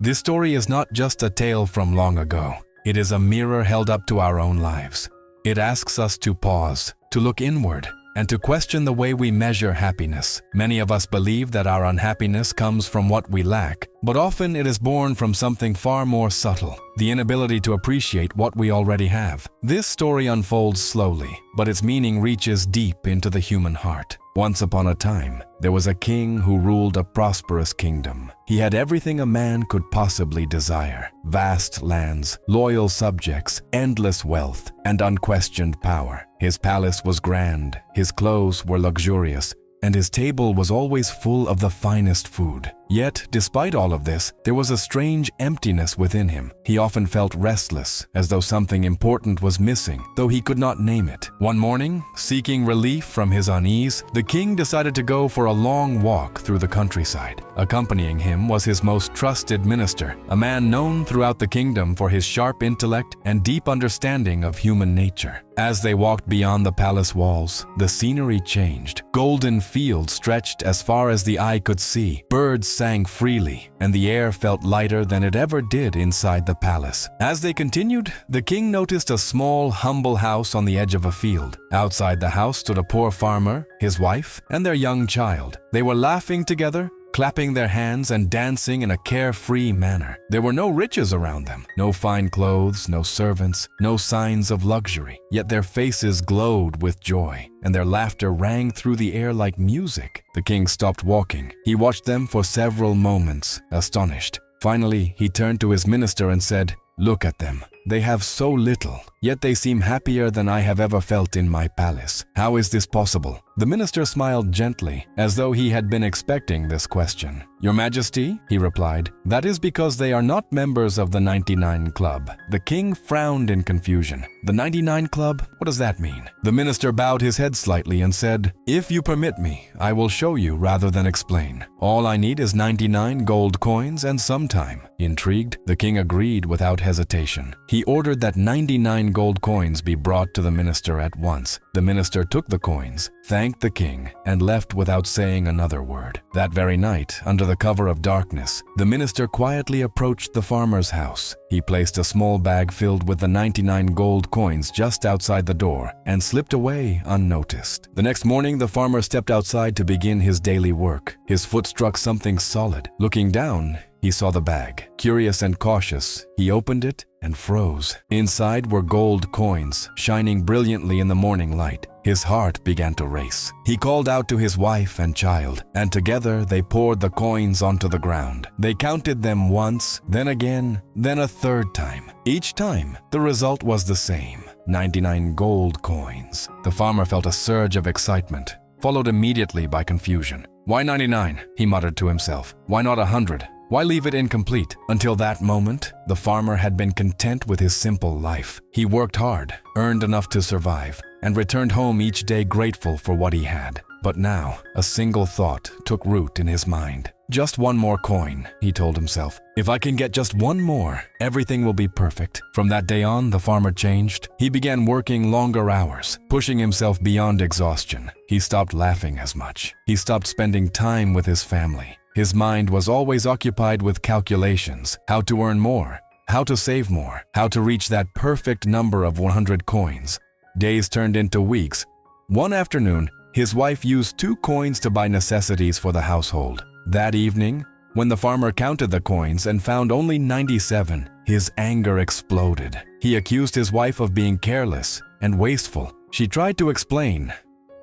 This story is not just a tale from long ago. It is a mirror held up to our own lives. It asks us to pause, to look inward, and to question the way we measure happiness. Many of us believe that our unhappiness comes from what we lack, but often it is born from something far more subtle, the inability to appreciate what we already have. This story unfolds slowly, but its meaning reaches deep into the human heart. Once upon a time, there was a king who ruled a prosperous kingdom. He had everything a man could possibly desire: vast lands, loyal subjects, endless wealth, and unquestioned power. His palace was grand, his clothes were luxurious, and his table was always full of the finest food. Yet, despite all of this, there was a strange emptiness within him. He often felt restless, as though something important was missing, though he could not name it. One morning, seeking relief from his unease, the king decided to go for a long walk through the countryside. Accompanying him was his most trusted minister, a man known throughout the kingdom for his sharp intellect and deep understanding of human nature. As they walked beyond the palace walls, the scenery changed. Golden fields stretched as far as the eye could see. Birds sang freely, and the air felt lighter than it ever did inside the palace. As they continued, the king noticed a small, humble house on the edge of a field. Outside the house stood a poor farmer, his wife, and their young child. They were laughing together, clapping their hands and dancing in a carefree manner. There were no riches around them, no fine clothes, no servants, no signs of luxury. Yet their faces glowed with joy, and their laughter rang through the air like music. The king stopped walking. He watched them for several moments, astonished. Finally, he turned to his minister and said, "Look at them. They have so little, yet they seem happier than I have ever felt in my palace. How is this possible?" The minister smiled gently, as though he had been expecting this question. "Your Majesty," he replied, "that is because they are not members of the 99 Club." The king frowned in confusion. "The 99 Club? What does that mean?" The minister bowed his head slightly and said, "If you permit me, I will show you rather than explain. All I need is 99 gold coins and some time." Intrigued, the king agreed without hesitation. He ordered that 99 gold coins be brought to the minister at once. The minister took the coins, thanked the king, and left without saying another word. That very night, under the cover of darkness, the minister quietly approached the farmer's house. He placed a small bag filled with the 99 gold coins just outside the door and slipped away unnoticed. The next morning, the farmer stepped outside to begin his daily work. His foot struck something solid. Looking down, he saw the bag. Curious and cautious, he opened it and froze. Inside were gold coins, shining brilliantly in the morning light. His heart began to race. He called out to his wife and child, and together they poured the coins onto the ground. They counted them once, then again, then a third time. Each time, the result was the same: 99 gold coins. The farmer felt a surge of excitement, followed immediately by confusion. "Why 99?" he muttered to himself. "Why not 100? Why leave it incomplete?" Until that moment, the farmer had been content with his simple life. He worked hard, earned enough to survive, and returned home each day grateful for what he had. But now, a single thought took root in his mind. "Just one more coin," he told himself. "If I can get just one more, everything will be perfect." From that day on, the farmer changed. He began working longer hours, pushing himself beyond exhaustion. He stopped laughing as much. He stopped spending time with his family. His mind was always occupied with calculations: how to earn more, how to save more, how to reach that perfect number of 100 coins. Days turned into weeks. One afternoon, his wife used 2 coins to buy necessities for the household. That evening, when the farmer counted the coins and found only 97, his anger exploded. He accused his wife of being careless and wasteful. She tried to explain,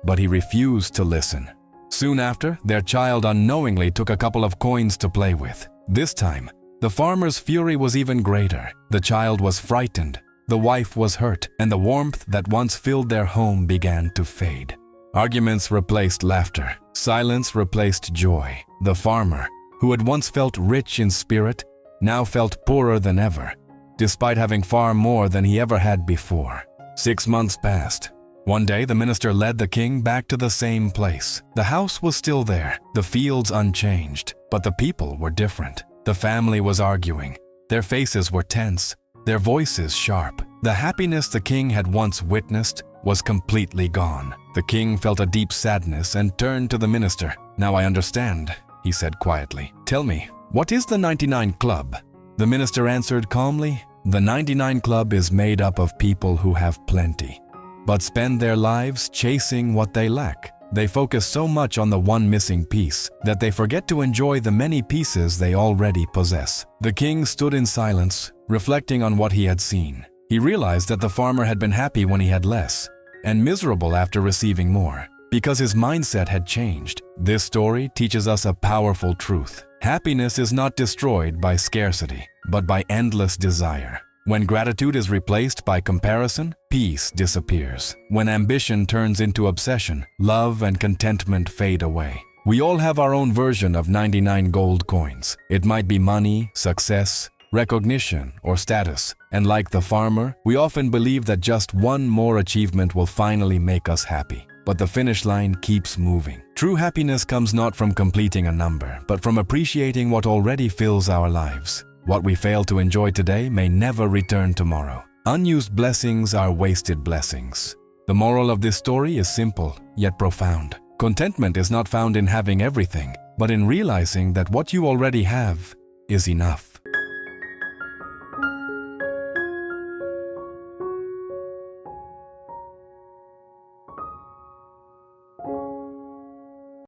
but he refused to listen. Soon after, their child unknowingly took a couple of coins to play with. This time, the farmer's fury was even greater. The child was frightened, the wife was hurt, and the warmth that once filled their home began to fade. Arguments replaced laughter. Silence replaced joy. The farmer, who had once felt rich in spirit, now felt poorer than ever, despite having far more than he ever had before. 6 months passed. One day, the minister led the king back to the same place. The house was still there, the fields unchanged, but the people were different. The family was arguing. Their faces were tense, their voices sharp. The happiness the king had once witnessed was completely gone. The king felt a deep sadness and turned to the minister. "Now I understand," he said quietly. "Tell me, what is the 99 Club?" The minister answered calmly, "The 99 Club is made up of people who have plenty, but spend their lives chasing what they lack. They focus so much on the one missing piece that they forget to enjoy the many pieces they already possess." The king stood in silence, reflecting on what he had seen. He realized that the farmer had been happy when he had less, and miserable after receiving more, because his mindset had changed. This story teaches us a powerful truth. Happiness is not destroyed by scarcity, but by endless desire. When gratitude is replaced by comparison, peace disappears. When ambition turns into obsession, love and contentment fade away. We all have our own version of 99 gold coins. It might be money, success, recognition, or status. And like the farmer, we often believe that just one more achievement will finally make us happy. But the finish line keeps moving. True happiness comes not from completing a number, but from appreciating what already fills our lives. What we fail to enjoy today may never return tomorrow. Unused blessings are wasted blessings. The moral of this story is simple, yet profound. Contentment is not found in having everything, but in realizing that what you already have is enough.